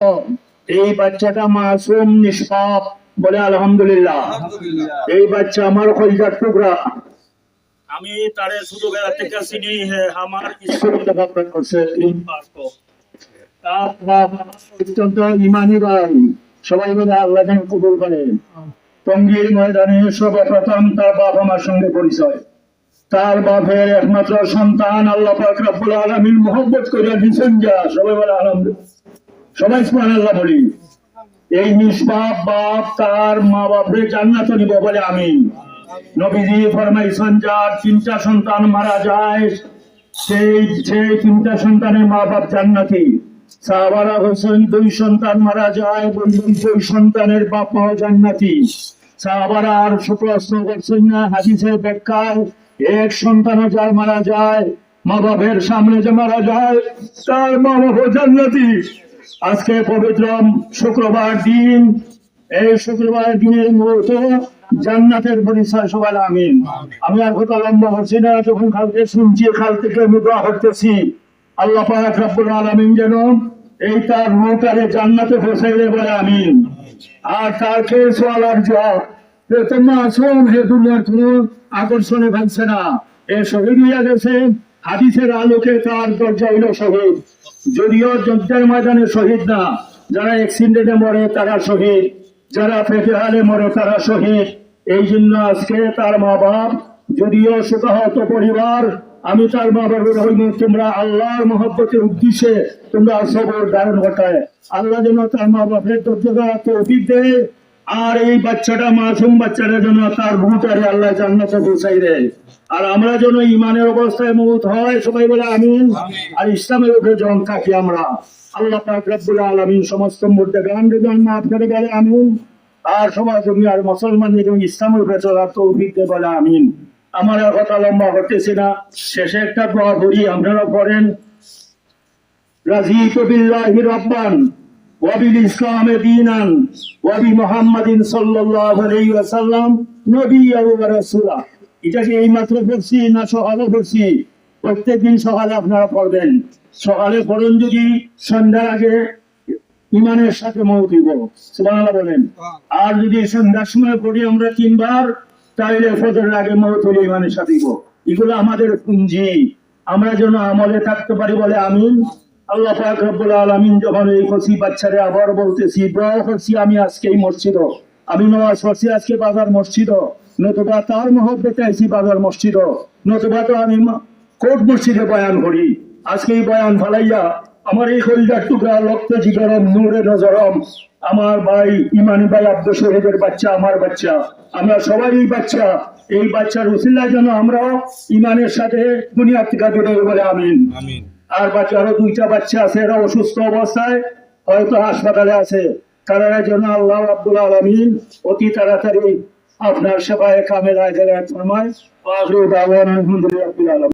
এই বাচ্চাটা মাসুম নিষ্পাপ, বলে আলহামদুলিল্লাহ। এই বাচ্চা আমার কলিজার টুকরা। আমি তারে ছোটবেলা থেকে চিনি, আমার স্কুলে লেখাপড়া করছে। তার বাপ অত্যন্ত ইমানি ভাই, সবাই বলে আল্লাহ যেন কবুল করে। টঙ্গীর ময়দানে সর্বপ্রথম তার বাপ আমার সঙ্গে পরিচয়। তার বাপের একমাত্র সন্তান আল্লাহ পাক রব্বুল আলামিন মহব্বত করে দিয়েছেন। যা সবাই বলে আলহামদুলিল্লাহ, সবাই সুবহানাল্লাহ বলি। এই নিষ্পাপ বাপ তার মা বাপরে জান্নাতে নিব, বলে আমিন। নবীজি ফরমাইছেন যার তিনটা সন্তান মারা যায় সেই তিনটা সন্তানের মা বাপ জান্নাতি। সাহাবারা হোসেন দুই সন্তান মারা যায়, বললেন দুই সন্তানের বাপ মাও জান্নাতি। সাহাবারা আর প্রশ্ন করছেন না, হাদিসের ব্যাখ্যায় এক সন্তানও যার মারা যায়, মা বাপের সামনে যে মারা যায় তার মা বাপও জান্নাতি। আজকে পবিত্র শুক্রবার দিন, এই শুক্রবার দিনের মুহূর্ত জান্নাতের পরিচয়, সবাই আমিন। আমি আর কথা লম্বা হচ্ছি না, যখন কালকে শুনছি কাল থেকে আমি দোয়া করতেছি আল্লাহ পাক রব্বুল আলামিন যেন এই তার রূহটারে জান্নাতে পৌঁছাইলে, বলে আমিন। আর তার খেয়ে সোয়ালার জবাব মাসুম, হে দুনিয়ার কোনো আকর্ষণে ভাবছে না, এ শহীদ হইয়া গেছে। হাদিসের আলোকে তার দরজা হইল শহীদ। যদিও যুদ্ধের ময়দানে শহীদ না, যারা অ্যাক্সিডেন্টে মরে তারা শহীদ, যারা ফেটেহালে মরে তারা শহীদ। এই জন্য আজকে তার মা বাপ যদিও শোকাহত পরিবার, আমি তার মা বাবার হইব, তোমরা আল্লাহর মহব্বতের উদ্দেশ্যে তোমরা সবর ধারণ ঘটায় আল্লাহ যেন তার মা বাপের তৌফিক তৌফিক দেয়। আর এই বাচ্চাটা মাসুম বাচ্চাটা যেন তার ভূতারে আল্লাহ জান্নাতে পৌঁছাই দেয়। আর আমরা যেন ইমানের অবস্থায় মউত হয়, সবাই বলে আমিন। আর ইসলামের উপরে যখন থাকি আমরা, আল্লাহ পাক রব্বুল আলামিন সমস্ত মুর্দাগান মাফ করে বলে আমিন। আর সমাজ দুনিয়ার মুসলমানদের ইসলামের উপরে চলার তৌফিক দেয়, বলে আমিন। আমার আর কথা লম্বা করতেছি না, শেষে একটা দোয়া করি, আপনারা পড়েন। রাজিতু বিল্লাহি রাব্বান ওয়া বিল ইসলামি দীনান ওয়া বি মুহাম্মাদিন সাল্লাল্লাহু আলাইহি ওয়াসাল্লাম নবিয়্যান ওয়া রাসূলা। এটাকে এই মাত্র পড়ছি না সকালে পড়ছি? প্রত্যেকদিন সকালে আপনারা পড়বেন। সকালে পড়ুন, যদি সন্ধ্যার আগে ইমানের সাথে মউত হইব, সুবহানাল্লাহ বলেন। আর যদি সন্ধ্যার সময় পড়ি আমরা তিনবার, তাইলে ফজরের আগে মউত হইলে ইমানের সাথে হইব। এগুলো আমাদের পুঞ্জি, আমরা যেন আমলে থাকতে পারি, বলে আমিন। আল্লাহ পাক রব্বুল আলামিন যখন এই কচি বাচ্চারে আবার বলতেছি, দোয়া করছি আমি আজকে এই মসজিদ, আমি নামাজ পড়ছি আজকে বাজার মসজিদ, নতুবা তার মহব্বতে আইছি বাজার মসজিদ, নতুবা তো আমি কোর্ট মসজিদে বয়ান করি। আজকে এই বয়ান ফালাইয়া আমার এই কলিজার টুকরা রক্ত জিগরম নূরে নজরম আমার ভাই ইমানি ভাই আব্দুল শহীদের বাচ্চা, আমার বাচ্চা, আমরা সবাই এই বাচ্চা। এই বাচ্চার উসিলায় যেন আমরা ইমানের সাথে দুনিয়া থেকে দূরে, বলে আমিন। আর বাচ্চারও দুইটা বাচ্চা আছে, এরা অসুস্থ অবস্থায় হয়তো হাসপাতালে আছে, তারা যেন আল্লাহ রাব্বুল আলামিন অতি তাড়াতাড়ি আপনার সেবায় কামেল আজরাত ফরমায়। আখিরু দাওয়ানা আলহামদুলিল্লাহি রাব্বিল আলামিন।